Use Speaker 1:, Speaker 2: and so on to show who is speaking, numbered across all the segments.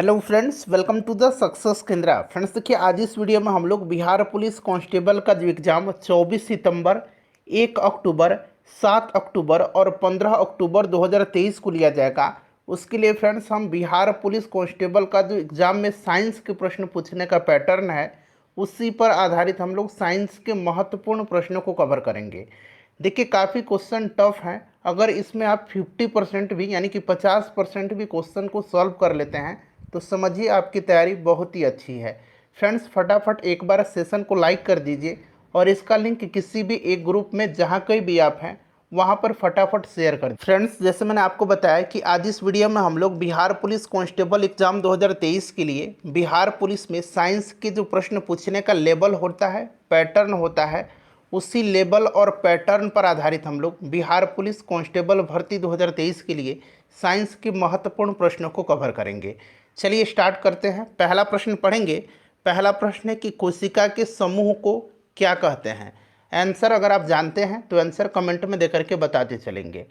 Speaker 1: Hello friends, welcome to the success Kendra. Friends देखिए, आज इस वीडियो में हम लोग बिहार पुलिस कांस्टेबल का जो एग्ज़ाम 24 सितंबर, 1 अक्टूबर, 7 अक्टूबर और 15 अक्टूबर 2023 को लिया जाएगा। उसके लिए फ्रेंड्स हम बिहार पुलिस कांस्टेबल का जो एग्ज़ाम में साइंस के प्रश्न पूछने का पैटर्न है, उसी पर आधारित हम लोग साइंस के महत्वपूर्ण प्रश्नों को कवर करेंगे। देखिए, काफ़ी क्वेश्चन टफ हैं। अगर इसमें आप 50% भी यानी कि 50% भी क्वेश्चन को सॉल्व कर लेते हैं तो समझिए आपकी तैयारी बहुत ही अच्छी है। फ्रेंड्स, फटाफट एक बार सेशन को लाइक कर दीजिए और इसका लिंक किसी भी एक ग्रुप में जहाँ कहीं भी आप हैं वहाँ पर फटाफट शेयर कर दीजिए। फ्रेंड्स, जैसे मैंने आपको बताया कि आज इस वीडियो में हम लोग बिहार पुलिस कांस्टेबल एग्जाम 2023 के लिए बिहार पुलिस में साइंस के जो प्रश्न पूछने का लेवल होता है, पैटर्न होता है, उसी लेवल और पैटर्न पर आधारित हम लोग बिहार पुलिस कांस्टेबल भर्ती 2023 के लिए साइंस के महत्वपूर्ण प्रश्नों को कवर करेंगे। चलिए स्टार्ट करते हैं। पहला प्रश्न पढ़ेंगे। पहला प्रश्न है कि कोशिका के समूह को क्या कहते हैं। आंसर अगर आप जानते हैं तो आंसर कमेंट में देकर के बताते चलेंगे।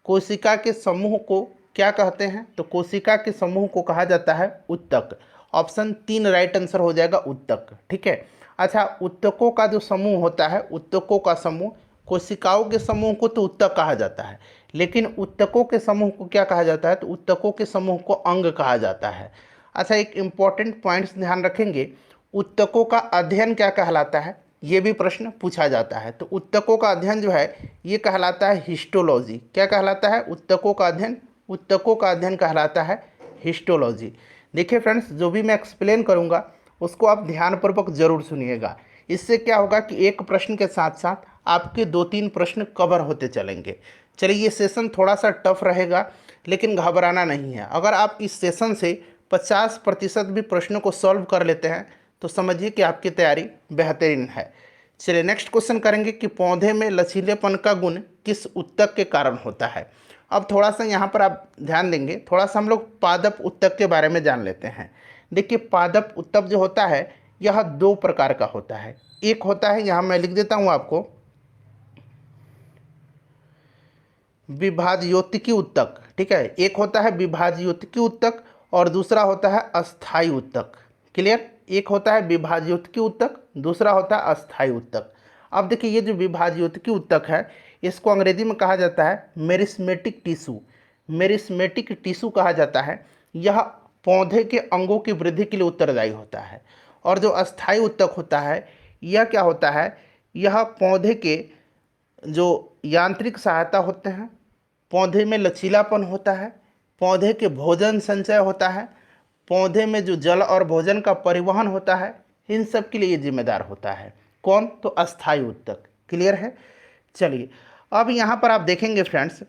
Speaker 1: कोशिका के समूह को क्या कहते हैं? तो कोशिका के समूह को कहा जाता है उत्तक। ऑप्शन 3 राइट आंसर हो जाएगा, उत्तक। ठीक है। अच्छा, उत्तकों का जो समूह होता है, उत्तकों का समूह, कोशिकाओं के समूह को तो उत्तक कहा जाता है, लेकिन उत्तकों के समूह को क्या कहा जाता है? तो उत्तकों के समूह को अंग कहा जाता है। अच्छा, एक इम्पॉर्टेंट पॉइंट्स ध्यान रखेंगे। उत्तकों का अध्ययन क्या कहलाता है? ये भी प्रश्न पूछा जाता है। तो उत्तकों का अध्ययन जो है ये कहलाता है हिस्टोलॉजी। क्या कहलाता है? उत्तकों का अध्ययन, उत्तकों का अध्ययन कहलाता है हिस्टोलॉजी। देखिए फ्रेंड्स, जो भी मैं एक्सप्लेन करूँगा उसको आप ध्यानपूर्वक जरूर सुनिएगा। इससे क्या होगा कि एक प्रश्न के साथ साथ आपके 2-3 प्रश्न कवर होते चलेंगे। चलिए, ये सेशन थोड़ा सा टफ रहेगा लेकिन घबराना नहीं है। अगर आप इस सेशन से 50% भी प्रश्नों को सॉल्व कर लेते हैं तो समझिए कि आपकी तैयारी बेहतरीन है। चलिए नेक्स्ट क्वेश्चन करेंगे कि पौधे में लचीलेपन का गुण किस उत्तक के कारण होता है। अब थोड़ा सा यहाँ पर आप ध्यान देंगे, थोड़ा सा हम लोग पादप उत्तक के बारे में जान लेते हैं। देखिए, पादप उत्तक जो होता है यह 2 प्रकार का होता है। एक होता है, यहाँ मैं लिख देता हूँ आपको, विभाज्योतिकी उत्तक। ठीक है, एक होता है विभाज्योतिकी उत्तक और दूसरा होता है अस्थायी उत्तक। क्लियर? एक होता है विभाज्योतिकी उत्तक, दूसरा होता है अस्थायी उत्तक। अब देखिए, ये जो विभाज्योतिकी उत्तक है इसको अंग्रेजी में कहा जाता है मेरिस्मेटिक टिश्यू। मेरिस्मेटिक टिश्यू कहा जाता है। यह पौधे के अंगों की वृद्धि के लिए उत्तरदायी होता है। और जो अस्थायी उत्तक होता है यह क्या होता है? यह पौधे के जो यांत्रिक सहायता होते हैं, पौधे में लचीलापन होता है, पौधे के भोजन संचय होता है, पौधे में जो जल और भोजन का परिवहन होता है, इन सब के लिए ये जिम्मेदार होता है। कौन? तो अस्थायी उत्तक। क्लियर है? चलिए, अब यहाँ पर आप देखेंगे फ्रेंड्स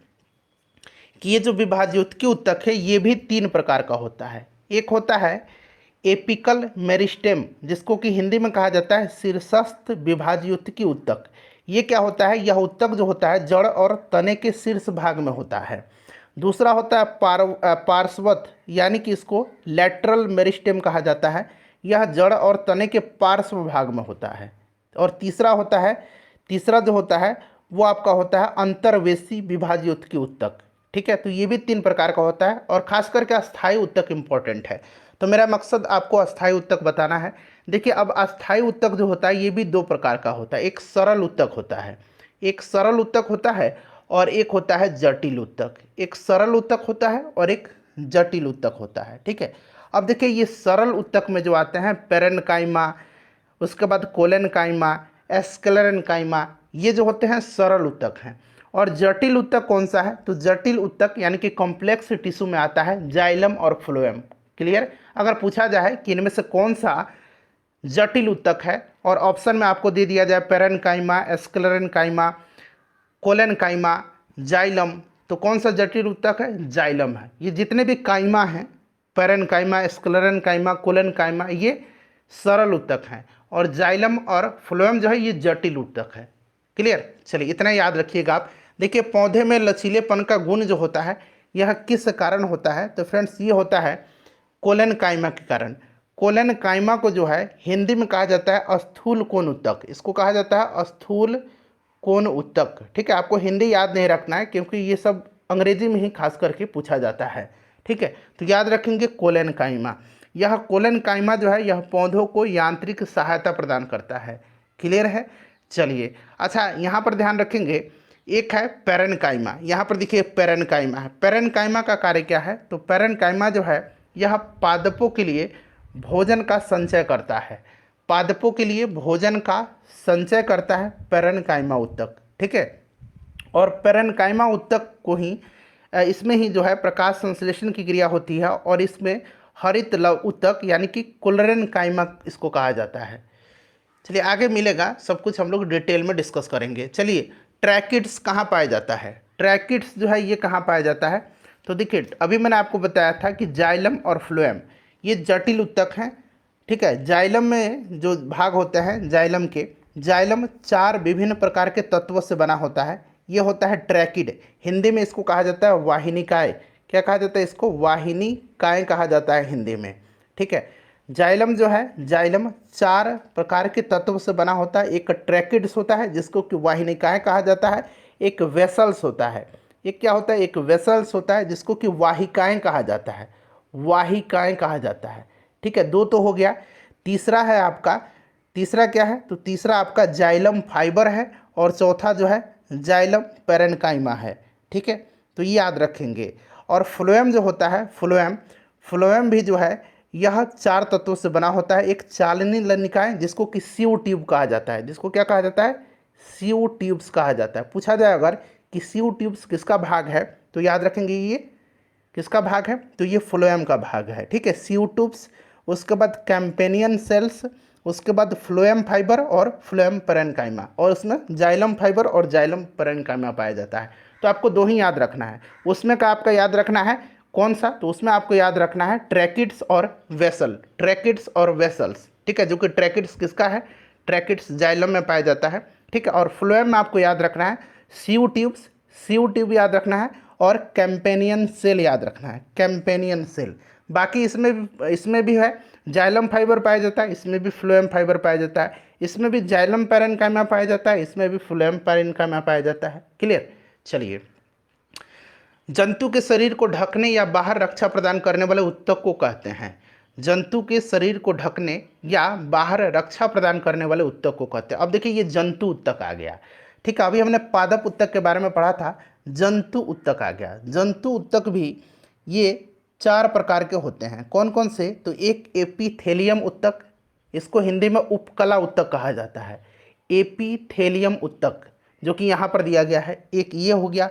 Speaker 1: कि ये जो विभाज्योतिकी उत्तक है ये भी 3 प्रकार का होता है। एक होता है एपिकल मेरिस्टेम, जिसको कि हिंदी में कहा जाता है शीर्षस्थ विभाज्योतिकी उत्तक। ये क्या होता है? यह उत्तक जो होता है जड़ और तने के शीर्ष भाग में होता है। दूसरा होता है पार्श्वत, यानी कि इसको लैटरल मेरिस्टेम कहा जाता है। यह जड़ और तने के पार्श्व भाग में होता है। और तीसरा जो होता है वो आपका होता है अंतर्वेशी विभाज्योतिकी उत्तक। ठीक है, तो ये भी 3 प्रकार का होता है और खास करके अस्थायी उत्तक इम्पोर्टेंट है। तो मेरा मकसद आपको अस्थायी उत्तक बताना है। देखिए, अब अस्थायी उत्तक जो होता है ये भी 2 प्रकार का होता है। एक सरल उत्तक होता है, एक सरल उत्तक होता है और एक होता है जटिल उत्तक। एक सरल उत्तक होता है और एक जटिल उत्तक होता है। ठीक है, अब देखिए, ये सरल उत्तक में जो आते हैं पेरेन्काइमा, उसके बाद कोलेनकाइमा, एस्क्लेरेन्काइमा, ये जो होते हैं सरल उत्तक हैं। और जटिल उत्तक कौन सा है? तो जटिल उत्तक यानी कि कॉम्प्लेक्स टिश्यू में आता है जाइलम और फ्लोएम। क्लियर? अगर पूछा जाए कि इनमें से कौन सा जटिल उत्तक है और ऑप्शन में आपको दे दिया जाए पेरेन्काइमा, एस्क्लेरेन्काइमा, कोलेनकाइमा, जाइलम, तो कौन सा जटिल उत्तक है? जाइलम है। ये जितने भी काइमा हैं, पेरेन्काइमा, एस्क्लेरेन्काइमा, कोलेनकाइमा, ये सरल उत्तक हैं और जाइलम और फ्लोएम जो है ये जटिल उत्तक है। क्लियर? चलिए, इतना याद रखिएगा आप। देखिए, पौधे में लचीलेपन का गुण जो होता है यह किस कारण होता है? तो फ्रेंड्स, ये होता है कोलेनकाइमा के कारण। कोलेनकाइमा को जो है हिंदी में कहा जाता है स्थूल कोण उत्तक। इसको कहा जाता है स्थूल कोण उत्तक। ठीक है, आपको हिंदी याद नहीं रखना है क्योंकि ये सब अंग्रेजी में ही खास करके पूछा जाता है। ठीक है, तो याद रखेंगे कोलेनकाइमा। यह कोलेनकाइमा जो है यह पौधों को यांत्रिक सहायता प्रदान करता है। क्लियर है? चलिए, अच्छा यहाँ पर ध्यान रखेंगे, एक है पेरेनकाइमा। यहाँ पर देखिए पेरेनकाइमा है। पेरेनकाइमा का कार्य क्या है? तो पेरेनकाइमा जो है यह पादपों के लिए भोजन का संचय करता है। पादपों के लिए भोजन का संचय करता है पेरेनकाइमा उत्तक। ठीक है, और पेरेनकाइमा उत्तक को ही इसमें ही जो है प्रकाश संश्लेषण की क्रिया होती है, और इसमें हरित लव उत्तक यानी कि कोलेनकाइमा इसको कहा जाता है। चलिए आगे मिलेगा, सब कुछ हम लोग डिटेल में डिस्कस करेंगे। चलिए, ट्रैकिड्स कहाँ पाया जाता है? ट्रैकिड्स जो है ये कहाँ पाया जाता है? तो देखिए अभी मैंने आपको बताया था कि जाइलम और फ्लोएम ये जटिल उत्तक हैं। ठीक है, जाइलम में जो भाग होते हैं जाइलम के, जाइलम 4 विभिन्न प्रकार के तत्वों से बना होता है। ये होता है ट्रैकिड, हिंदी में इसको कहा जाता है वाहिनिकाय। क्या कहा जाता है इसको? वाहिनिकाय कहा जाता है हिंदी में। ठीक है, जाइलम जो है, जाइलम 4 प्रकार के तत्व से बना होता है। एक ट्रैकिड्स होता है जिसको कि वाहिनिकाएं कहा जाता है, एक वेसल्स होता है। एक क्या होता है? एक वेसल्स होता है जिसको कि वाहिकाएं कहा जाता है, वाहिकाएं कहा जाता है। ठीक है, 2 तो हो गया। तीसरा है आपका, तीसरा क्या है? तो तीसरा आपका जाइलम फाइबर है, और चौथा जो है जाइलम पेरेनकाइमा है। ठीक है, तो ये याद रखेंगे। और फ्लोएम जो होता है, फ्लोएम भी जो है यह 4 तत्वों से बना होता है। एक चालनी लनिकाएं जिसको कि सीओ ट्यूब कहा जाता है, जिसको क्या कहा जाता है? सीओ ट्यूब्स कहा जाता है। पूछा जाए अगर कि सीओ ट्यूब्स किसका भाग है, तो याद रखेंगे ये किसका भाग है? तो ये फ्लोएम का भाग है। ठीक है, सीओ ट्यूब्स, उसके बाद कैम्पेनियन सेल्स, उसके बाद फ्लोएम फाइबर और फ्लोएम पेरेनकाइमा, और उसमें जाइलम फाइबर और जाइलम पेरेनकाइमा पाया जाता है। तो आपको 2 ही याद रखना है। उसमें का आपका याद रखना है कौन सा? तो उसमें आपको याद रखना है ट्रैकिड्स और वेसल, ट्रैकिड्स और वेसल्स। ठीक है, जो कि ट्रैकिड्स किसका है? ट्रैकिड्स जाइलम में पाया जाता है। ठीक है, और फ्लोएम में आपको याद रखना है सीओ ट्यूब्स, सीओ ट्यूब याद रखना है, और कैम्पेनियन सेल याद रखना है, कैम्पेनियन सेल। बाकी इसमें भी है जाइलम फाइबर पाया जाता है, इसमें भी फ्लोएम फाइबर पाया जाता है, इसमें भी जाइलम पेरेनकाइमा पाया जाता है, इसमें भी फ्लोएम पेरेनकाइमा पाया जाता है। क्लियर? चलिए, जंतु के शरीर को ढकने या बाहर रक्षा प्रदान करने वाले उत्तक को कहते हैं। जंतु के शरीर को ढकने या बाहर रक्षा प्रदान करने वाले उत्तक को कहते हैं। अब देखिए ये जंतु उत्तक आ गया। ठीक है, अभी हमने पादप उत्तक के बारे में पढ़ा था, जंतु उत्तक आ गया। जंतु उत्तक भी ये 4 प्रकार के होते हैं। कौन कौन से? तो एक एपीथेलियम उत्तक, इसको हिंदी में उपकला उत्तक कहा जाता है, एपीथेलियम उत्तक, जो कि यहाँ पर दिया गया है। एक ये हो गया।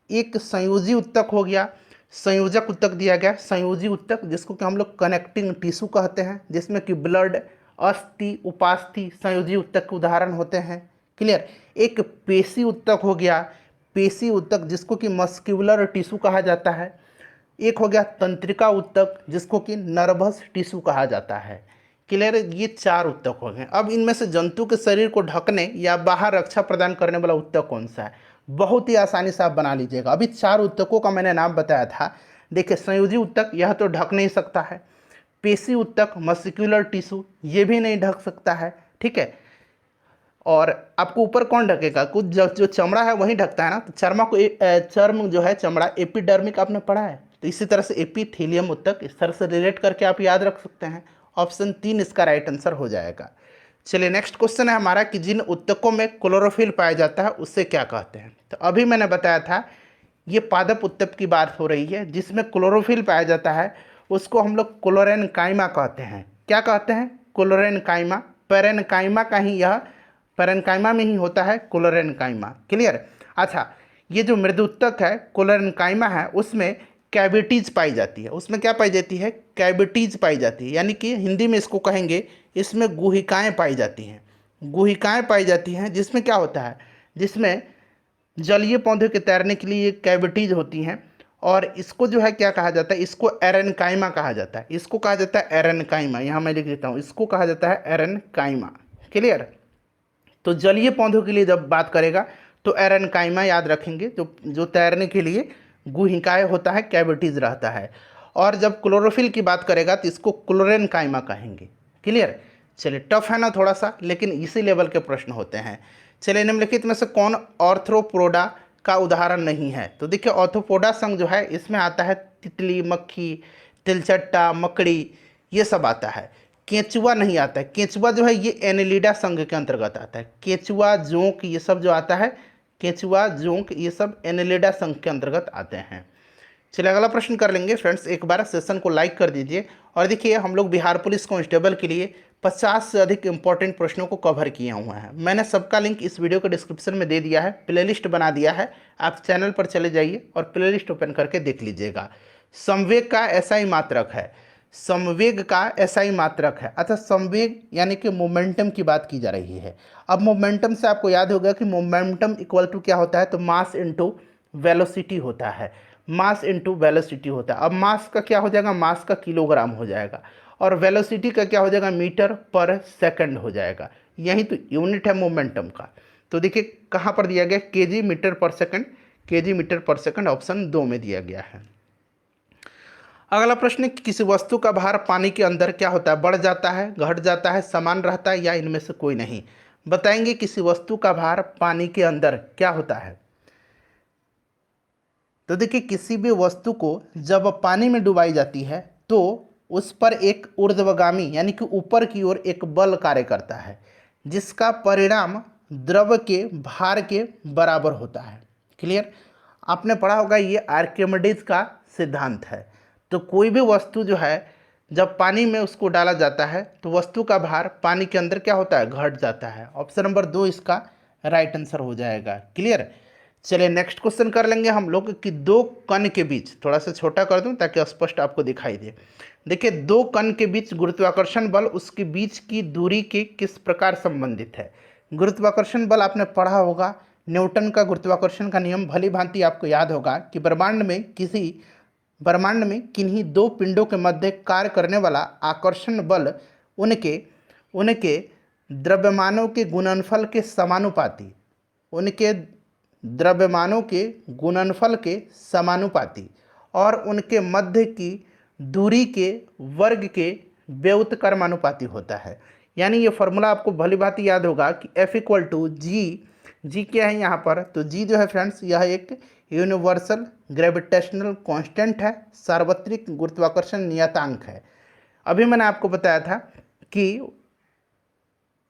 Speaker 1: एक संयोजी उत्तक हो गया, संयोजक उत्तक दिया गया, संयोजी उत्तक, जिसको कि हम लोग कनेक्टिंग टिश्यू कहते हैं, जिसमें कि ब्लड, अस्थि, उपास्थि संयोजी उत्तक के उदाहरण होते हैं। क्लियर? एक पेशी उत्तक हो गया, पेशी उत्तक जिसको कि मस्क्यूलर टिश्यू कहा जाता है। एक हो गया तंत्रिका उत्तक जिसको कि नर्वस टिश्यू कहा जाता है। क्लियर? ये 4 उत्तक हो गए। अब इनमें से जंतु के शरीर को ढकने या बाहर रक्षा प्रदान करने वाला उत्तक कौन सा है? बहुत ही आसानी से आप बना लीजिएगा। अभी 4 उत्तकों का मैंने नाम बताया था। देखिए, संयोजी उत्तक यह तो ढक नहीं सकता है, पेशी उत्तक मस्क्यूलर टिश्यू ये भी नहीं ढक सकता है। ठीक है, और आपको ऊपर कौन ढकेगा? कुछ जो चमड़ा है वही ढकता है ना, तो चर्म जो है चमड़ा, एपिडर्मिक आपने पढ़ा है, तो इसी तरह से एपीथेलियम उत्तक इस तरह से रिलेट करके आप याद रख सकते हैं। ऑप्शन 3 इसका राइट आंसर हो जाएगा। चलिए नेक्स्ट क्वेश्चन है हमारा कि जिन उत्तकों में क्लोरोफिल पाया जाता है उससे क्या कहते हैं? तो अभी मैंने बताया था ये पादप उत्तक की बात हो रही है, जिसमें क्लोरोफिल पाया जाता है उसको हम लोग क्लोरेनकाइमा कहते हैं। क्या कहते हैं? क्लोरेनकाइमा। पेरेनकाइमा का ही यह, पेरेनकाइमा में ही होता है क्लोरेनकाइमा। क्लियर? अच्छा, ये जो मृदुत्तक है क्लोरेनकाइमा है, उसमें कैविटीज पाई जाती है। उसमें क्या पाई जाती है? कैविटीज पाई जाती है, यानी कि हिंदी में इसको कहेंगे इसमें गुहिकाएं पाई जाती हैं। गुहिकाएं पाई जाती हैं जिसमें क्या होता है? जिसमें जलीय पौधे के तैरने के लिए कैविटीज होती हैं, और इसको जो है क्या कहा जाता है? इसको एरेनकाइमा कहा जाता है। इसको कहा जाता है एरेनकाइमा, यहाँ मैं लिख देता हूँ, इसको कहा जाता है एरेनकाइमा। क्लियर? तो जलीय पौधों के लिए जब बात करेगा तो एरेनकाइमा याद रखेंगे, जो तैरने के लिए गुहिकाएं होता है, कैविटीज रहता है। और जब क्लोरोफिल की बात करेगा तो इसको क्लोरेनकाइमा कहेंगे। क्लियर? चलिए, टफ है ना थोड़ा सा, लेकिन इसी लेवल के प्रश्न होते हैं। चलिए, निम्नलिखित में से कौन आर्थ्रोपोडा का उदाहरण नहीं है? तो देखिए, आर्थ्रोपोडा संघ जो है इसमें आता है तितली, मक्खी, तिलचट्टा, मकड़ी, ये सब आता है। केंचुआ नहीं आता है। केंचुआ जो है ये एनेलिडा संघ के अंतर्गत आता है। केंचुआ, जोंक, ये सब जो आता है, केंचुआ, जोंक, ये सब एनेलिडा संघ के अंतर्गत आते हैं। चलिए अगला प्रश्न कर लेंगे फ्रेंड्स। एक बार सेशन को लाइक कर दीजिए। और देखिए हम लोग बिहार पुलिस कांस्टेबल के लिए 50 से अधिक इंपॉर्टेंट प्रश्नों को कवर किए हुए हैं। मैंने सबका लिंक इस वीडियो के डिस्क्रिप्शन में दे दिया है, प्लेलिस्ट बना दिया है। आप चैनल पर चले जाइए और प्लेलिस्ट ओपन करके देख लीजिएगा। संवेग का एसआई मात्रक है, संवेग का एसआई मात्रक है। अच्छा, संवेग यानी कि मोमेंटम की बात की जा रही है। अब मोमेंटम से आपको याद होगा कि मोमेंटम इक्वल टू क्या होता है, तो मास इनटू वेलोसिटी होता है। मास इनटू वेलोसिटी होता है। अब मास का क्या हो जाएगा, मास का किलोग्राम हो जाएगा, और वेलोसिटी का क्या हो जाएगा, मीटर पर सेकंड हो जाएगा। यही तो यूनिट है मोमेंटम का। तो देखिए कहाँ पर दिया गया, केजी मीटर पर सेकंड, केजी मीटर पर सेकंड, ऑप्शन 2 में दिया गया है। अगला प्रश्न, किसी वस्तु का भार पानी के अंदर क्या होता है, बढ़ जाता है, घट जाता है, समान रहता है, या इनमें से कोई नहीं। बताएंगे किसी वस्तु का भार पानी के अंदर क्या होता है। तो देखिए किसी भी वस्तु को जब पानी में डुबाई जाती है तो उस पर एक ऊर्ध्वगामी यानी कि ऊपर की ओर एक बल कार्य करता है, जिसका परिणाम द्रव के भार के बराबर होता है। क्लियर, आपने पढ़ा होगा, ये आर्किमिडीज का सिद्धांत है। तो कोई भी वस्तु जो है जब पानी में उसको डाला जाता है तो वस्तु का भार पानी के अंदर क्या होता है, घट जाता है। ऑप्शन नंबर 2 इसका राइट आंसर हो जाएगा। क्लियर। चलिए नेक्स्ट क्वेश्चन कर लेंगे हम लोग कि दो कण के बीच, थोड़ा सा छोटा कर दूं ताकि स्पष्ट आपको दिखाई दे। देखिए दो कण के बीच गुरुत्वाकर्षण बल उसके बीच की दूरी के किस प्रकार संबंधित है। गुरुत्वाकर्षण बल आपने पढ़ा होगा, न्यूटन का गुरुत्वाकर्षण का नियम भली भांति आपको याद होगा कि ब्रह्मांड में किन्हीं दो पिंडों के मध्य कार्य करने वाला आकर्षण बल उनके उनके द्रव्यमानों के गुणनफल के समानुपाती, उनके द्रव्यमानों के गुणनफल के समानुपाती और उनके मध्य की दूरी के वर्ग के व्युत्क्रमानुपाती होता है। यानी ये फॉर्मूला आपको भली भांति याद होगा कि F इक्वल टू जी क्या है यहाँ पर, तो जी जो है फ्रेंड्स यह एक यूनिवर्सल ग्रेविटेशनल कांस्टेंट है, सार्वत्रिक गुरुत्वाकर्षण नियतांक है। अभी मैंने आपको बताया था कि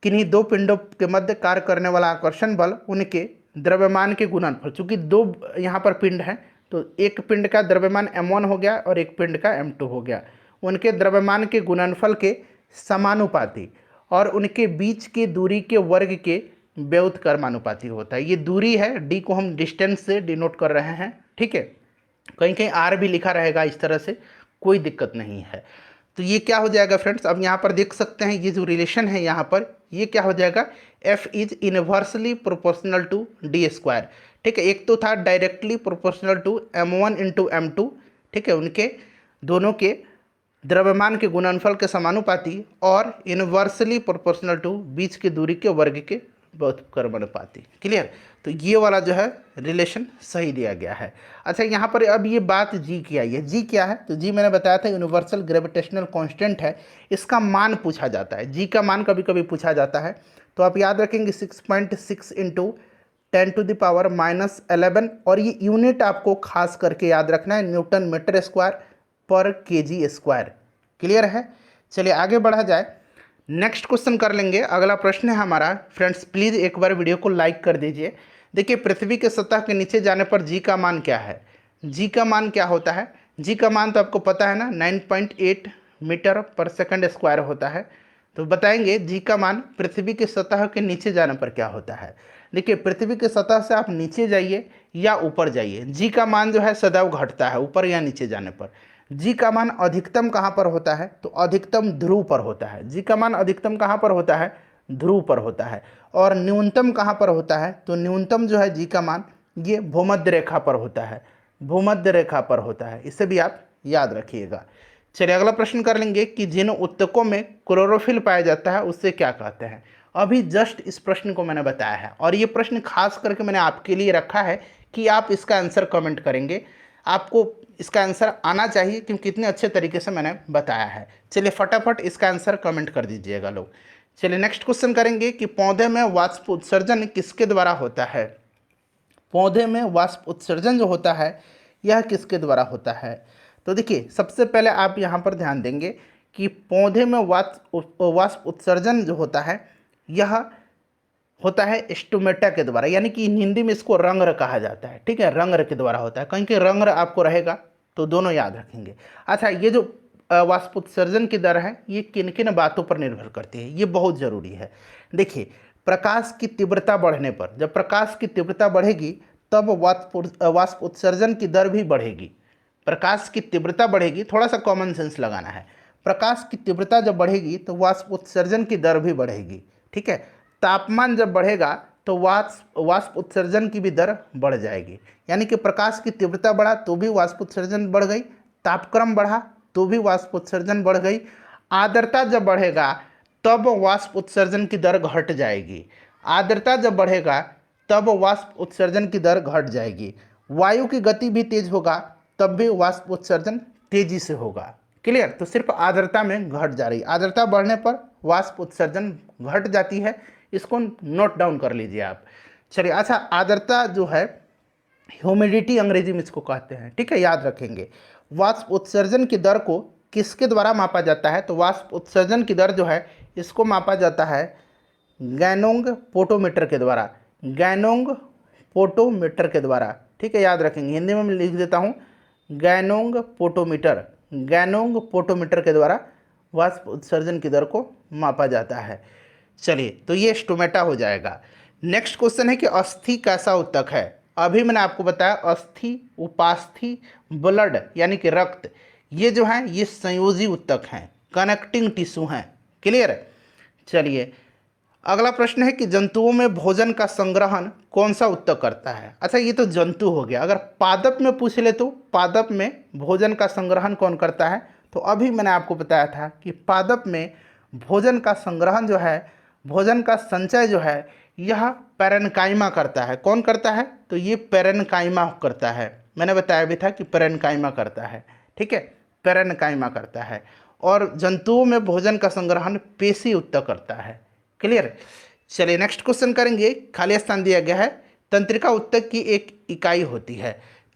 Speaker 1: किन्हीं दो पिंडों के मध्य कार्य करने वाला आकर्षण बल उनके द्रव्यमान के गुणनफल, चूंकि दो यहाँ पर पिंड हैं तो एक पिंड का द्रव्यमान m1 हो गया और एक पिंड का m2 हो गया, उनके द्रव्यमान के गुणनफल के समानुपाती और उनके बीच की दूरी के वर्ग के व्युत्क्रमानुपाती होता है। ये दूरी है, d को हम डिस्टेंस से डिनोट कर रहे हैं, ठीक है। कहीं कहीं r भी लिखा रहेगा, इस तरह से कोई दिक्कत नहीं है। तो ये क्या हो जाएगा फ्रेंड्स, अब यहाँ पर देख सकते हैं ये जो रिलेशन है यहाँ पर, ये क्या हो जाएगा, F is inversely proportional to D square. ठीक है, एक तो था directly proportional to m1 into M2, ठीक है, उनके दोनों के द्रव्यमान के गुणनफल के समानुपाती और इनवर्सली प्रोपोर्शनल टू बीच की दूरी के वर्ग के व्युत्क्रमानुपाती। क्लियर। तो ये वाला जो है रिलेशन सही दिया गया है। अच्छा यहाँ पर अब ये बात जी की आई है, जी क्या है, तो जी मैंने बताया था यूनिवर्सल ग्रेविटेशनल कांस्टेंट है, इसका मान पूछा जाता है। जी का मान कभी कभी पूछा जाता है, तो आप याद रखेंगे 6.6 इंटू 10⁻⁻11, और ये यूनिट आपको खास करके याद रखना है, न्यूटन मीटर स्क्वायर पर केजी स्क्वायर। क्लियर है। चलिए आगे बढ़ा जाए, नेक्स्ट क्वेश्चन कर लेंगे। अगला प्रश्न है हमारा, फ्रेंड्स प्लीज़ एक बार वीडियो को लाइक कर दीजिए। देखिए पृथ्वी के सतह के नीचे जाने पर जी का मान क्या है, जी का मान क्या होता है। जी का मान तो आपको पता है ना, 9.8 मीटर पर सेकंड स्क्वायर होता है। तो बताएंगे जी का मान पृथ्वी के सतह के नीचे जाने पर क्या होता है। देखिए पृथ्वी के सतह से आप नीचे जाइए या ऊपर जाइए, जी का मान जो है सदैव घटता है ऊपर या नीचे जाने पर। जी का मान अधिकतम कहाँ पर होता है, तो अधिकतम ध्रुव पर होता है। जी का मान अधिकतम कहाँ पर होता है, ध्रुव पर होता है। और न्यूनतम कहाँ पर होता है, तो न्यूनतम जो है जी का मान ये भूमध्य रेखा पर होता है, भूमध्य रेखा पर होता है, इसे भी आप याद रखिएगा। चलिए अगला प्रश्न कर लेंगे कि जिन उत्तकों में क्लोरोफिल पाया जाता है उससे क्या कहते हैं। अभी जस्ट इस प्रश्न को मैंने बताया है, और ये प्रश्न खास करके मैंने आपके लिए रखा है कि आप इसका आंसर कमेंट करेंगे। आपको इसका आंसर आना चाहिए क्योंकि इतने अच्छे तरीके से मैंने बताया है। चलिए फटाफट इसका आंसर कमेंट कर दीजिएगा लोग। चलिए नेक्स्ट क्वेश्चन करेंगे कि पौधे में वाष्प उत्सर्जन किसके द्वारा होता है। पौधे में वाष्प उत्सर्जन जो होता है यह किसके द्वारा होता है। तो देखिए सबसे पहले आप यहाँ पर ध्यान देंगे कि पौधे में वाष्प उत्सर्जन जो होता है यह होता है स्टोमेटा के द्वारा, यानी कि हिंदी में इसको रंग्र कहा जाता है। ठीक है, रंग्र के द्वारा होता है, कहीं के रंग्र आपको रहेगा तो दोनों याद रखेंगे। अच्छा, ये जो वाष्पोत्सर्जन की दर है ये किन किन बातों पर निर्भर करती है, ये बहुत ज़रूरी है। देखिए, प्रकाश की तीव्रता बढ़ने पर, जब प्रकाश की तीव्रता बढ़ेगी तब वाष्प उत्सर्जन की दर भी बढ़ेगी। प्रकाश की तीव्रता बढ़ेगी, थोड़ा सा कॉमन सेंस लगाना है, प्रकाश की तीव्रता जब बढ़ेगी तो वाष्प उत्सर्जन की दर भी बढ़ेगी। ठीक है, तापमान जब बढ़ेगा तो वाष्प उत्सर्जन की भी दर बढ़ जाएगी, यानी कि प्रकाश की तीव्रता बढ़ा तो भी वाष्प उत्सर्जन बढ़ गई, तापक्रम बढ़ा तो भी वाष्प उत्सर्जन बढ़ गई। आर्द्रता जब बढ़ेगा तब वाष्प उत्सर्जन की दर घट जाएगी, आर्द्रता जब बढ़ेगा तब वाष्प उत्सर्जन की दर घट जाएगी। वायु की गति भी तेज होगा तब भी वाष्प उत्सर्जन तेजी से होगा। क्लियर, तो सिर्फ आर्द्रता में घट जा रही, आर्द्रता बढ़ने पर वाष्प उत्सर्जन घट जाती है, इसको नोट डाउन कर लीजिए आप। चलिए, अच्छा, आर्द्रता जो है ह्यूमिडिटी अंग्रेजी में इसको कहते हैं। ठीक है, याद रखेंगे। वाष्प उत्सर्जन की दर को किसके द्वारा मापा जाता है, तो वाष्प उत्सर्जन की दर जो है इसको मापा जाता है गैनोंग पोटोमीटर के द्वारा, गैनोंग पोटोमीटर के द्वारा। ठीक है, याद रखेंगे, हिंदी में मैं लिख देता हूँ, गैनोंग पोटोमीटर, गैनोंग पोटोमीटर के द्वारा वाष्प उत्सर्जन की दर को मापा जाता है। चलिए, तो ये स्टोमेटा हो जाएगा। नेक्स्ट क्वेश्चन है कि अस्थि कैसा उत्तक है। अभी मैंने आपको बताया अस्थि, उपास्थि, ब्लड यानी कि रक्त, ये जो है ये संयोजी उत्तक हैं, कनेक्टिंग टिश्यू हैं। क्लियर है। चलिए, अगला प्रश्न है कि जंतुओं में भोजन का संग्रहण कौन सा उत्तक करता है। अच्छा, ये तो जंतु हो गया। अगर पादप में पूछ ले तो पादप में भोजन का संग्रहण कौन करता है, तो अभी मैंने आपको बताया था कि पादप में भोजन का संग्रहण जो है, भोजन का संचय जो है, यह पैरेन्काइमा करता है। कौन करता है, तो ये पैरेन्काइमा करता है। मैंने बताया भी था कि पैरेन्काइमा करता है। ठीक है, पैरेन्काइमा करता है। और जंतुओं में भोजन का संग्रहण पेशी उत्तक करता है। क्लियर। चलिए, नेक्स्ट क्वेश्चन करेंगे। खाली स्थान दिया गया है, तंत्रिका उत्तक की एक इकाई होती है।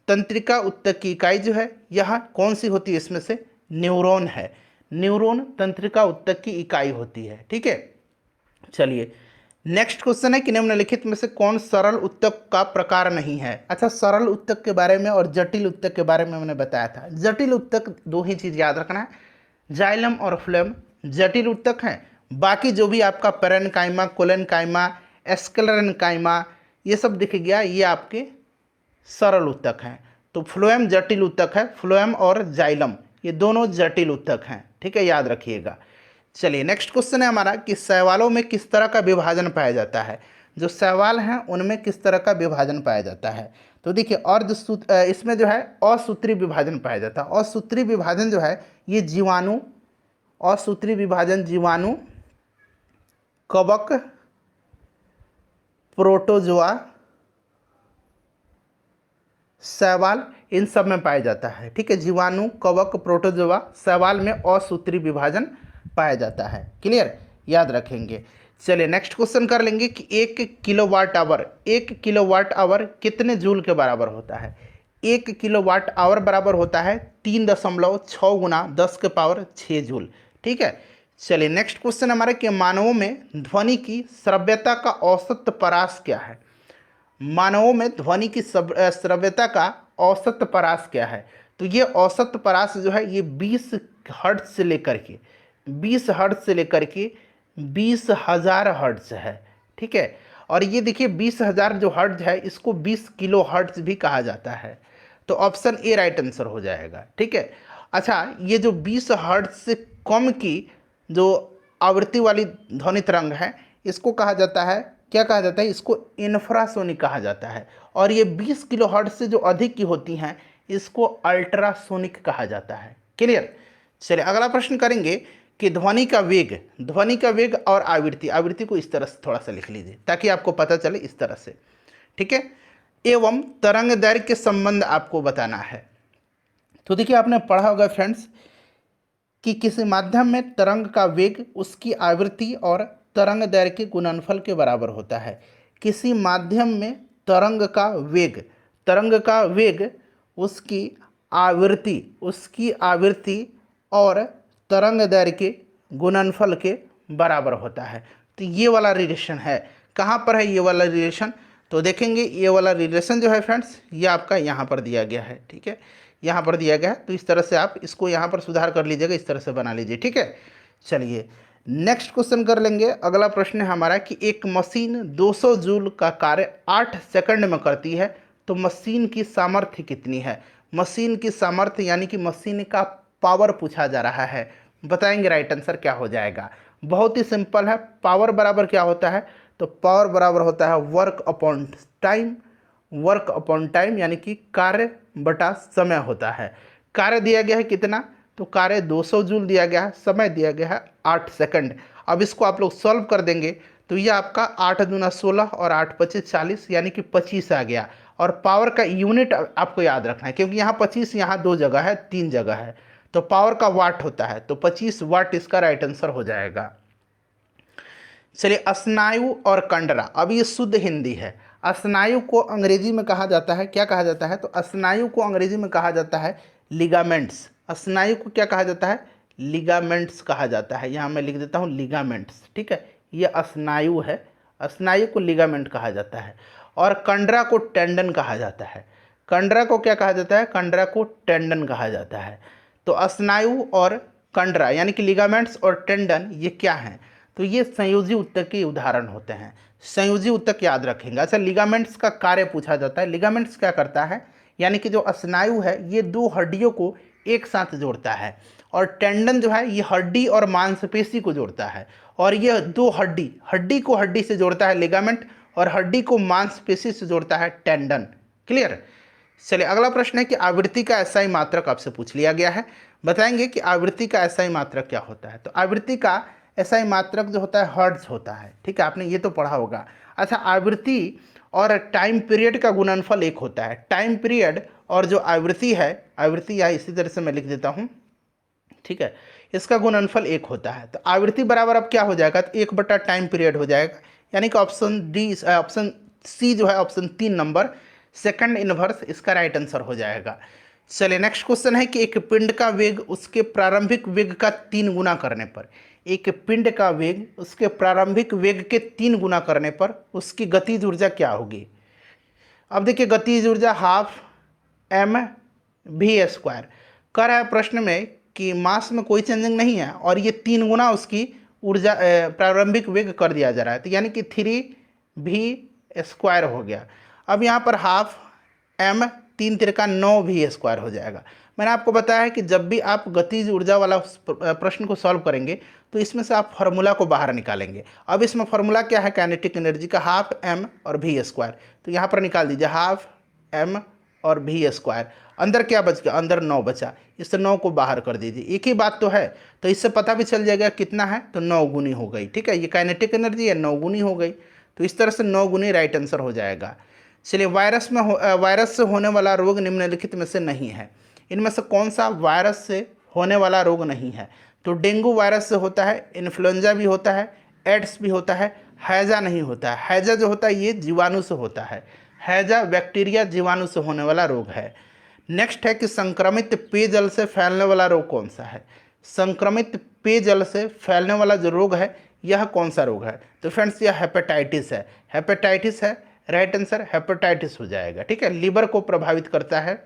Speaker 1: तंत्रिका उत्तक की इकाई जो है यह कौन सी होती है, इसमें से न्यूरॉन है। न्यूरॉन तंत्रिका उत्तक की इकाई होती है। ठीक है। चलिए, नेक्स्ट क्वेश्चन है कि निम्नलिखित में से कौन सरल उत्तक का प्रकार नहीं है। अच्छा, सरल उत्तक के बारे में और जटिल उत्तक के बारे में मैंने बताया था। जटिल उत्तक दो ही चीज़ याद रखना है, जाइलम और फ्लोएम जटिल उत्तक हैं। बाकी जो भी आपका पैरेन्काइमा, कोलेन्काइमा, एस्क्लेरेन्काइमा, ये सब दिख गया, ये आपके सरल उत्तक हैं। तो फ्लोएम जटिल उत्तक है, फ्लोएम और जाइलम ये दोनों जटिल उत्तक हैं। ठीक है, याद रखिएगा। चलिए, नेक्स्ट क्वेश्चन है हमारा कि शैवालों में किस तरह का विभाजन पाया जाता है। जो शैवाल हैं उनमें किस तरह का विभाजन पाया जाता है, तो देखिए इसमें जो है असूत्री विभाजन पाया जाता है। असूत्री विभाजन जो है ये जीवाणु, असूत्री विभाजन जीवाणु, कवक, प्रोटोजोआ, शैवाल, इन सब में पाया जाता है। ठीक है, जीवाणु, कवक, प्रोटोजोआ, शैवाल में असूत्री विभाजन पाया जाता है। क्लियर, याद रखेंगे। चलिए, नेक्स्ट क्वेश्चन कर लेंगे कि 1 किलोवाट आवर कितने जूल के बराबर होता है। 1 किलोवाट आवर बराबर होता है 3.6 गुना 10⁶ जूल। ठीक है। चलिए, नेक्स्ट क्वेश्चन हमारा कि मानवों में ध्वनि की श्रव्यता का औसत परास क्या है। मानवों में ध्वनि की श्रव्यता का औसत परास क्या है, तो ये औसत परास जो है ये 20 हर्ट्ज से लेकर के 20,000 हर्ट्ज है। ठीक है, और ये देखिए 20,000 जो हर्ट्ज है इसको 20 किलो हर्ट्ज भी कहा जाता है। तो ऑप्शन ए राइट आंसर हो जाएगा। ठीक है। अच्छा, ये जो 20 हर्ट्ज से कम की जो आवृत्ति वाली ध्वनि तरंग है इसको कहा जाता है, क्या कहा जाता है, इसको इंफ्रासोनिक कहा जाता है। और ये 20 किलो हर्ट्ज से जो अधिक की होती हैं इसको अल्ट्रासोनिक कहा जाता है। क्लियर। चलिए, अगला प्रश्न करेंगे कि ध्वनि का वेग और आवृत्ति को इस तरह से थोड़ा सा लिख लीजिए ताकि आपको पता चले इस तरह से। ठीक है, एवं तरंग दैर्घ्य के संबंध आपको बताना है। तो देखिए, आपने पढ़ा होगा फ्रेंड्स कि किसी माध्यम में तरंग का वेग उसकी आवृत्ति और तरंग दैर्घ्य के गुणनफल के बराबर होता है। किसी माध्यम में तरंग का वेग उसकी आवृत्ति, उसकी आवृत्ति और तरंग दैर्घ्य के गुणनफल के बराबर होता है। तो ये वाला रिलेशन है, कहाँ पर है ये वाला रिलेशन, तो देखेंगे ये वाला रिलेशन जो है फ्रेंड्स, ये आपका यहाँ पर दिया गया है, ठीक है, यहाँ पर दिया गया है। तो इस तरह से आप इसको यहाँ पर सुधार कर लीजिएगा, इस तरह से बना लीजिए, ठीक है। चलिए नेक्स्ट क्वेश्चन कर लेंगे। अगला प्रश्न है हमारा कि एक मशीन 200 जूल का कार्य 8 सेकंड में करती है, तो मशीन की सामर्थ्य कितनी है। मशीन की सामर्थ्य यानी कि मशीन का पावर पूछा जा रहा है, बताएंगे राइट आंसर क्या हो जाएगा। बहुत ही सिंपल है, पावर बराबर क्या होता है, तो पावर बराबर होता है work upon time, work upon time यानी कि कार्य बटा समय होता है। कार्य दिया गया है कितना, तो कार्य 200 जूल दिया गया है, समय दिया गया है 8 सेकंड। अब इसको आप लोग सॉल्व कर देंगे तो ये आपका 8 दूना 16 और 8 पच्चीस 40 यानी कि 25 आ गया। और पावर का यूनिट आपको याद रखना है, क्योंकि यहाँ 25 यहाँ 2 जगह है 3 जगह है, तो पावर का वाट होता है, तो 25 वाट इसका राइट आंसर हो जाएगा। चलिए स्नायु और कंडरा, अब ये शुद्ध हिंदी है। स्नायु को अंग्रेजी में कहा जाता है, क्या कहा जाता है, तो स्नायु को अंग्रेजी में कहा जाता है लिगामेंट्स। स्नायु को क्या कहा जाता है, लिगामेंट्स कहा जाता है। यहाँ मैं लिख देता हूँ लिगामेंट्स, ठीक है, ये स्नायु है, स्नायु को लिगामेंट कहा जाता है। और कंडरा को टेंडन कहा जाता है। कंडरा को क्या कहा जाता है, कंडरा को टेंडन कहा जाता है। तो स्नायु और कंडरा यानी कि लिगामेंट्स और टेंडन ये क्या हैं, तो ये संयोजी ऊतक के उदाहरण होते हैं। संयोजी ऊतक याद रखेंगे। अच्छा, लिगामेंट्स का कार्य पूछा जाता है। लिगामेंट्स क्या करता है, यानी कि जो स्नायु है ये दो हड्डियों को एक साथ जोड़ता है, और टेंडन जो है ये हड्डी और मांसपेशी को जोड़ता है। और ये दो हड्डी, हड्डी को हड्डी से जोड़ता है लिगामेंट, और हड्डी को मांसपेशी से जोड़ता है टेंडन। क्लियर। चलिए अगला प्रश्न है कि आवृत्ति का एसआई मात्रक आपसे पूछ लिया गया है, बताएंगे कि आवृत्ति का एसआई मात्रक क्या होता है। तो आवृत्ति का एसआई मात्रक जो होता है हर्ट्ज होता है, ठीक है, आपने ये तो पढ़ा होगा। अच्छा, आवृत्ति और टाइम पीरियड का गुणनफल एक होता है। टाइम पीरियड और जो आवृत्ति है, आवृत्ति यहाँ इसी तरह से मैं लिख देता हूँ, ठीक है, इसका गुणनफल एक होता है। तो आवृत्ति बराबर अब क्या हो जाएगा, तो 1 बटा टाइम पीरियड हो जाएगा, यानी कि ऑप्शन डी, ऑप्शन सी जो है, ऑप्शन 3 नंबर सेकंड इनवर्स इसका राइट आंसर हो जाएगा। चलिए नेक्स्ट क्वेश्चन है कि एक पिंड का वेग उसके प्रारंभिक वेग का 3 गुना करने पर, एक पिंड का वेग उसके प्रारंभिक वेग के 3 गुना करने पर उसकी गतिज ऊर्जा क्या होगी। अब देखिए गतिज ऊर्जा हाफ mv²। कह रहा है प्रश्न में कि मास में कोई चेंजिंग नहीं है और ये 3 गुना उसकी ऊर्जा प्रारंभिक वेग कर दिया जा रहा है, तो यानी कि 3v² हो गया। अब यहाँ पर हाफ m 3 तिरका 9v² हो जाएगा। मैंने आपको बताया है कि जब भी आप गतिज ऊर्जा वाला प्रश्न को सॉल्व करेंगे तो इसमें से आप फार्मूला को बाहर निकालेंगे। अब इसमें फार्मूला क्या है, काइनेटिक एनर्जी का हाफ m और v², तो यहाँ पर निकाल दीजिए हाफ m और v²। अंदर क्या बच गया, अंदर 9 बचा, इस 9 को बाहर कर दीजिए, एक ही बात तो है, तो इससे पता भी चल जाएगा कितना है, तो 9 गुनी हो गई, ठीक है, ये काइनेटिक एनर्जी है 9 गुनी हो गई, तो इस तरह से 9 गुनी राइट आंसर हो जाएगा। चलिए वायरस से होने वाला रोग निम्नलिखित में से नहीं है, इनमें से कौन सा वायरस से होने वाला रोग नहीं है, तो डेंगू वायरस से होता है, इन्फ्लुएंजा भी होता है, एड्स भी होता है, हैजा नहीं होता है। हैजा जो होता है ये जीवाणु से होता है, हैजा बैक्टीरिया जीवाणु से होने वाला रोग है। नेक्स्ट है कि संक्रमित पेयजल से फैलने वाला रोग कौन सा है। संक्रमित पेयजल से फैलने वाला जो रोग है यह कौन सा रोग है, तो फ्रेंड्स यह हेपेटाइटिस है, हेपेटाइटिस है, राइट आंसर हेपेटाइटिस हो जाएगा, ठीक है। लीवर को प्रभावित करता है।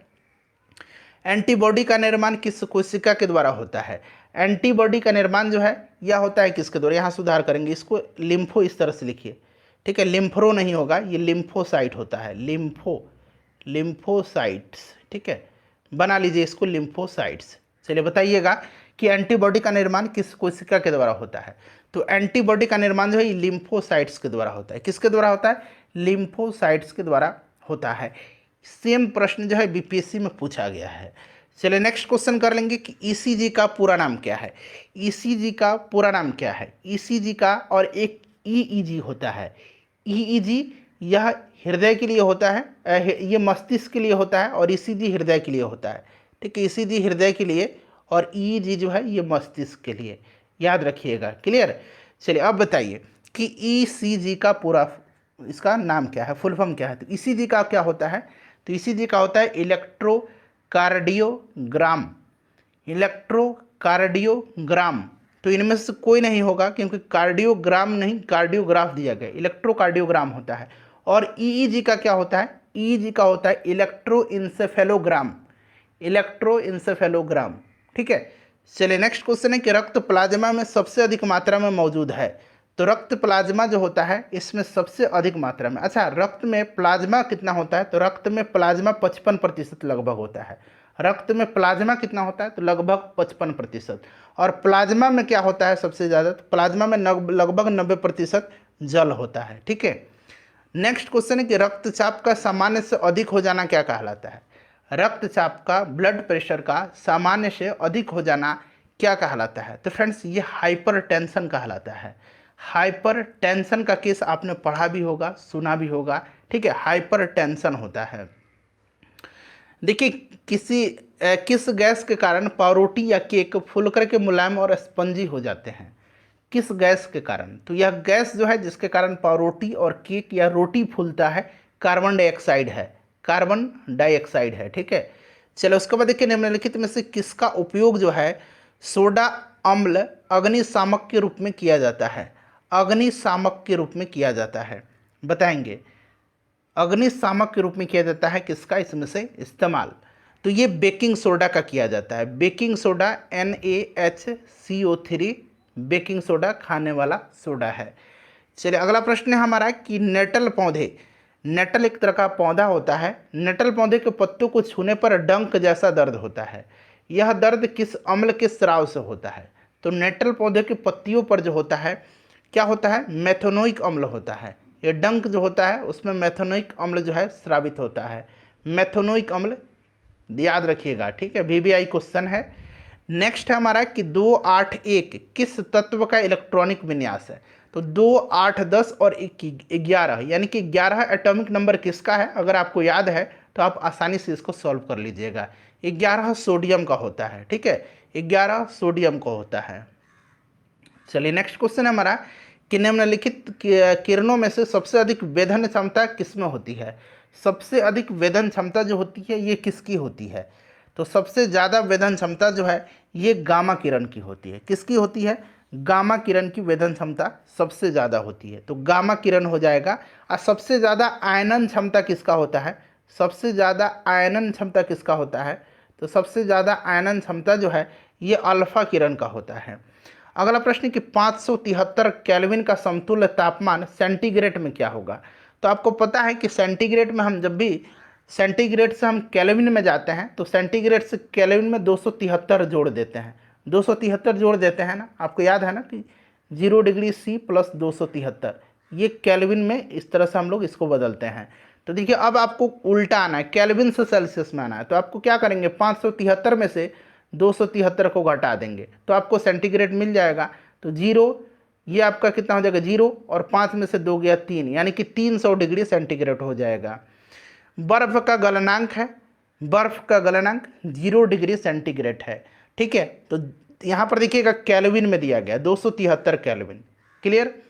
Speaker 1: एंटीबॉडी का निर्माण किस कोशिका के द्वारा होता है। एंटीबॉडी का निर्माण जो है यह होता है किसके द्वारा, यहाँ सुधार करेंगे, इसको लिम्फो इस तरह से लिखिए, ठीक है, लिम्फरो नहीं होगा, ये लिम्फोसाइट होता है, लिम्फोसाइट्स, ठीक है, बना लीजिए इसको लिम्फोसाइट्स। चलिए बताइएगा कि एंटीबॉडी का निर्माण किस कोशिका के द्वारा होता है, तो एंटीबॉडी का निर्माण जो है लिम्फोसाइट्स के द्वारा होता है। किसके द्वारा होता है, लिम्फोसाइट्स के द्वारा होता है। सेम प्रश्न जो है बीपीएससी में पूछा गया है। चलिए नेक्स्ट क्वेश्चन कर लेंगे कि ईसीजी का पूरा नाम क्या है। ईसीजी का पूरा नाम क्या है, ईसीजी का और एक ईईजी होता है। ईईजी यह हृदय के लिए होता है, ये मस्तिष्क के लिए होता है, और ईसीजी हृदय के लिए होता है, ठीक है, ईसीजी हृदय के लिए और ईईजी जो है ये मस्तिष्क के लिए, याद रखिएगा। क्लियर। चलिए अब बताइए कि ईसीजी का पूरा इसका नाम क्या है, फुल फॉर्म क्या है। तो ईसीजी का क्या होता है, तो ईसीजी का होता है इलेक्ट्रोकार्डियोग्राम, इलेक्ट्रोकार्डियोग्राम, तो इनमें से कोई नहीं होगा क्योंकि कार्डियोग्राम नहीं कार्डियोग्राफ दिया गया, इलेक्ट्रोकार्डियोग्राम होता है। और ईईजी का क्या होता है, ईईजी का होता है इलेक्ट्रोइंसेफेलोग्राम, इलेक्ट्रोइंसेफेलोग्राम, ठीक है। चलिए नेक्स्ट क्वेश्चन है कि रक्त प्लाज्मा में सबसे अधिक मात्रा में मौजूद है, तो रक्त प्लाज्मा जो होता है इसमें सबसे अधिक मात्रा में, अच्छा रक्त में प्लाज्मा कितना होता है, तो रक्त में प्लाज्मा 55% लगभग होता है, रक्त में प्लाज्मा कितना होता है, तो लगभग 55%। और प्लाज्मा में क्या होता है सबसे ज़्यादा, तो प्लाज्मा में लगभग 90% जल होता है, ठीक है। नेक्स्ट क्वेश्चन है कि रक्तचाप का सामान्य से अधिक हो जाना क्या कहलाता है, रक्तचाप का, ब्लड प्रेशर का सामान्य से अधिक हो जाना क्या कहलाता है, तो फ्रेंड्स ये हाइपरटेंशन कहलाता है। हाइपरटेंशन का केस आपने पढ़ा भी होगा, सुना भी होगा, ठीक है, हाइपरटेंशन होता है। देखिए किस गैस के कारण पावरोटी या केक फूल करके मुलायम और स्पंजी हो जाते हैं, किस गैस के कारण, तो यह गैस जो है जिसके कारण पावरोटी और केक या रोटी फूलता है कार्बन डाइऑक्साइड है, कार्बन डाइऑक्साइड है, ठीक है। चलो उसके बाद देखिए निम्नलिखित में से किसका उपयोग जो है सोडा अम्ल अग्निशामक के रूप में किया जाता है, अग्निशामक के रूप में किया जाता है, बताएंगे अग्निशामक के रूप में किया जाता है किसका इसमें से इस्तेमाल, तो ये बेकिंग सोडा का किया जाता है, baking soda NaHCO3, baking soda खाने वाला सोडा है। चलिए अगला प्रश्न है हमारा कि नेटल पौधे, नेटल एक तरह का पौधा होता है, नेटल पौधे के पत्तों को छूने पर डंक जैसा दर्द होता है, यह दर्द किस अम्ल के स्राव से होता है, तो नेटल पौधे की पत्तियों पर जो होता है क्या होता है, मेथोनोइक अम्ल होता है, ये डंक जो होता है उसमें मेथोनोइक अम्ल जो है स्रावित होता है, मेथोनोइक अम्ल याद रखिएगा, ठीक है, VBI क्वेश्चन है। नेक्स्ट है हमारा कि 281 किस तत्व का इलेक्ट्रॉनिक विन्यास है, तो 2 8 10 और 11 यानी कि 11 एटॉमिक नंबर किसका है, अगर आपको याद है तो आप आसानी से इसको सॉल्व कर लीजिएगा, 11 सोडियम का होता है, ठीक है, 11 सोडियम का होता है। चलिए नेक्स्ट क्वेश्चन है हमारा कि निम्नलिखित किरणों में से सबसे अधिक वेधन क्षमता किसमें होती है, सबसे अधिक वेधन क्षमता जो होती है ये किसकी होती है, तो सबसे ज़्यादा वेधन क्षमता जो है ये गामा किरण की होती है, किसकी होती है, गामा किरण की वेधन क्षमता सबसे ज़्यादा होती है, तो गामा किरण हो जाएगा। और सबसे ज़्यादा आयनन क्षमता किसका होता है, सबसे ज़्यादा आयनन क्षमता किसका होता है, तो सबसे ज़्यादा आयनन क्षमता जो है ये अल्फा किरण का होता है। अगला प्रश्न कि 573 केल्विन का समतुल्य तापमान सेंटीग्रेड में क्या होगा, तो आपको पता है कि सेंटीग्रेड में हम जब भी सेंटीग्रेड से हम केल्विन में जाते हैं तो सेंटीग्रेड से केल्विन में 273 जोड़ देते हैं, 273 जोड़ देते हैं ना, आपको याद है ना कि 0 डिग्री C प्लस 273, ये केल्विन में इस तरह से हम लोग इसको बदलते हैं। तो देखिए अब आपको उल्टा आना है, केल्विन से सेल्सियस में आना है, तो आपको क्या करेंगे 573 में से 273 को घटा देंगे तो आपको सेंटीग्रेड मिल जाएगा, तो 0 ये आपका कितना हो जाएगा 0 और 5 में से 2 गया 3 यानी कि 300 डिग्री सेंटीग्रेड हो जाएगा। बर्फ का गलनांक है, बर्फ का गलनांक 0 डिग्री सेंटीग्रेड है, ठीक है, तो यहाँ पर देखिएगा केल्विन में दिया गया 273 केल्विन, क्लियर।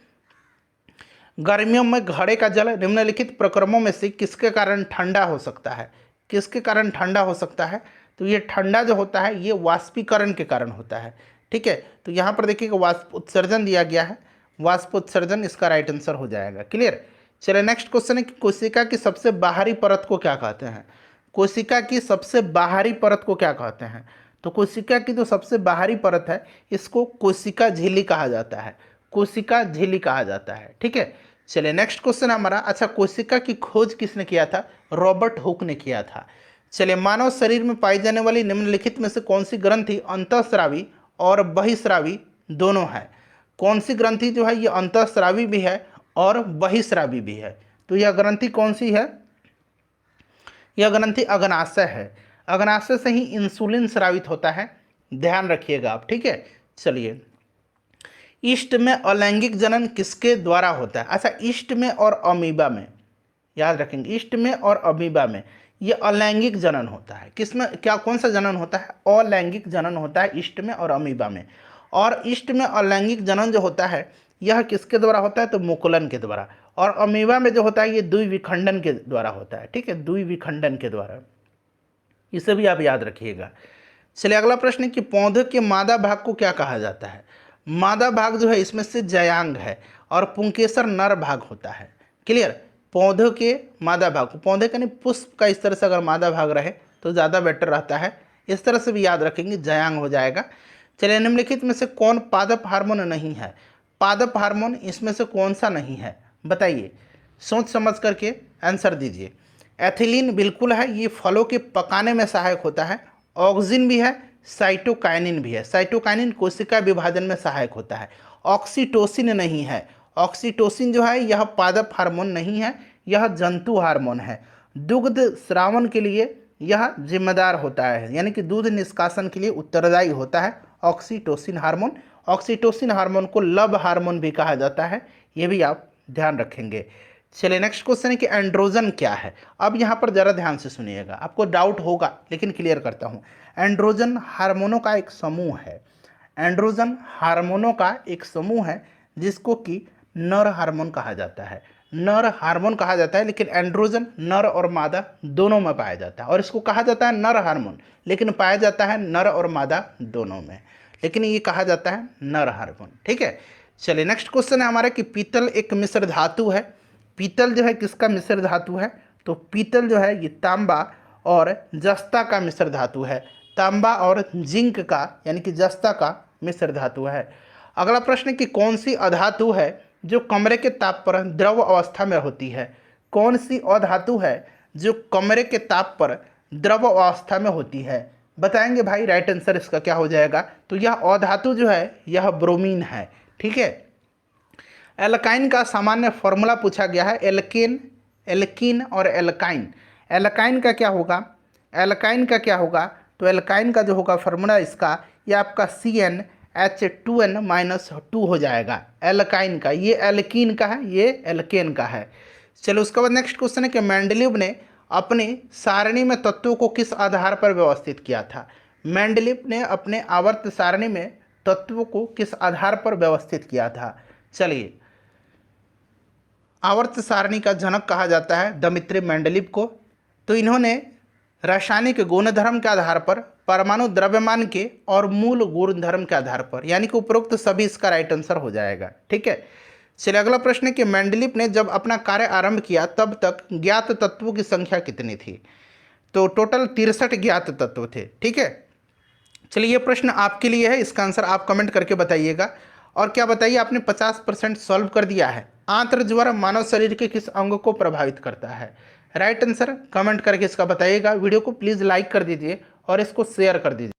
Speaker 1: गर्मियों में घड़े का जल निम्नलिखित प्रक्रमों में से किसके कारण ठंडा हो सकता है, किसके कारण ठंडा हो सकता है, तो ये ठंडा जो होता है ये वाष्पीकरण के कारण होता है, ठीक है, तो यहाँ पर देखिएगा वाष्प उत्सर्जन दिया गया है, वाष्प उत्सर्जन इसका राइट आंसर हो जाएगा, क्लियर। चलिए नेक्स्ट क्वेश्चन है कि कोशिका की सबसे बाहरी परत को क्या कहते हैं, कोशिका की सबसे बाहरी परत को क्या कहते हैं, तो कोशिका की जो सबसे बाहरी परत है इसको कोशिका झिल्ली कहा जाता है, कोशिका झिल्ली कहा जाता है, ठीक है। चलिए नेक्स्ट क्वेश्चन हमारा, अच्छा कोशिका की खोज किसने किया था, रॉबर्ट हुक ने किया था। चलिए मानव शरीर में पाई जाने वाली निम्नलिखित में से कौन सी ग्रंथि अंतःस्रावी और बहिस्रावी दोनों है, कौन सी ग्रंथि जो है ये अंतःस्रावी भी है और बहिस्रावी भी है, तो यह ग्रंथि कौन सी है, यह ग्रंथि अग्नाशय है, अग्नाशय से ही इंसुलिन स्रावित होता है, ध्यान रखिएगा आप, ठीक है। चलिए ईस्ट में अलैंगिक जनन किसके द्वारा होता है, अच्छा ईस्ट में और अमीबा में याद रखेंगे, ईस्ट में और अमीबा में ये अलैंगिक जनन होता है, किसमें क्या कौन सा जनन होता है, अलैंगिक जनन होता है ईस्ट में और अमीबा में। और ईस्ट में अलैंगिक जनन जो होता है यह किसके द्वारा होता है, तो मुकुलन के द्वारा, और अमीबा में जो होता है ये द्विविखंडन के द्वारा होता है, ठीक है, द्विविखंडन के द्वारा। इसे भी आप याद रखिएगा। चलिए अगला प्रश्न है कि पौधे के मादा भाग को क्या कहा जाता है। मादा भाग जो है इसमें से जयांग है और पुंकेसर नर भाग होता है। क्लियर। पौधे के मादा भाग को, पौधे का नहीं पुष्प का इस तरह से अगर मादा भाग रहे तो ज़्यादा बेटर रहता है, इस तरह से भी याद रखेंगे, जयांग हो जाएगा। चलिए निम्नलिखित में से कौन पादप हार्मोन नहीं है। पादप हार्मोन इसमें से कौन सा नहीं है बताइए, सोच समझ करके आंसर दीजिए। एथिलीन बिल्कुल है, ये फलों के पकाने में सहायक होता है। ऑक्सिन भी है, साइटोकाइनिन भी है, साइटोकाइनिन कोशिका विभाजन में सहायक होता है। ऑक्सीटोसिन नहीं है, ऑक्सीटोसिन जो है यह पादप हार्मोन नहीं है, यह जंतु हार्मोन है। दुग्ध स्रावन के लिए यह जिम्मेदार होता है, यानी कि दूध निष्कासन के लिए उत्तरदायी होता है ऑक्सीटोसिन हार्मोन। ऑक्सीटोसिन हार्मोन को लव हार्मोन भी कहा जाता है, ये भी आप ध्यान रखेंगे। चलिए नेक्स्ट क्वेश्चन है कि एंड्रोजन क्या है। अब यहाँ पर ज़रा ध्यान से सुनिएगा, आपको डाउट होगा लेकिन क्लियर करता हूँ। एंड्रोजन हार्मोनों का एक समूह है, एंड्रोजन हार्मोनों का एक समूह है जिसको कि नर हार्मोन कहा जाता है, नर हार्मोन कहा जाता है। लेकिन एंड्रोजन नर और मादा दोनों में पाया जाता है, और इसको कहा जाता है नर हार्मोन, लेकिन पाया जाता है नर और मादा दोनों में, लेकिन ये कहा जाता है नर हार्मोन। ठीक है। चलिए नेक्स्ट क्वेश्चन है हमारा कि पीतल एक मिश्र धातु है। पीतल जो है किसका मिश्र धातु है, तो पीतल जो है ये तांबा और जस्ता का मिश्र धातु है, तांबा और जिंक का यानी कि जस्ता का मिश्र धातु है। अगला प्रश्न कि कौन सी अधातु है जो कमरे के ताप पर द्रव अवस्था में होती है। कौन सी अधातु है जो कमरे के ताप पर द्रव अवस्था में होती है, बताएंगे भाई। राइट आंसर इसका क्या हो जाएगा, तो यह अधातु जो है यह ब्रोमीन है। ठीक है। एल्काइन का सामान्य फॉर्मूला पूछा गया है, एल्केन, एल्कीन और एल्काइन। एल्काइन का क्या होगा, एल्काइन का क्या होगा, तो एल्काइन का जो होगा फार्मूला इसका, ये आपका CnH2n-2 हो जाएगा एल्काइन का। ये एल्कीन का है, ये एल्केन का है। चलो उसके बाद नेक्स्ट क्वेश्चन है कि मेंडलीव ने अपनी सारणी में तत्वों को किस आधार पर व्यवस्थित किया था। मेंडलीव ने अपने आवर्त सारणी में तत्वों को किस आधार पर व्यवस्थित किया था। चलिए आवर्त सारणी का जनक कहा जाता है दमित्री मेंडलीव को। तो इन्होंने रासायनिक गुणधर्म के आधार पर, परमाणु द्रव्यमान के और मूल गुणधर्म के आधार पर, यानी कि उपरोक्त सभी इसका राइट आंसर हो जाएगा। ठीक है। चलिए अगला प्रश्न है कि मेंडलीव ने जब अपना कार्य आरंभ किया तब तक ज्ञात तत्वों की संख्या कितनी थी, तो टोटल 63 ज्ञात तत्व थे। ठीक है। चलिए ये प्रश्न आपके लिए है, इसका आंसर आप कमेंट करके बताइएगा। और क्या बताइए, आपने 50% सॉल्व कर दिया है। आंत्र ज्वर मानव शरीर के किस अंग को प्रभावित करता है, राइट आंसर कमेंट करके इसका बताइएगा। वीडियो को प्लीज़ लाइक कर दीजिए और इसको शेयर कर दीजिए।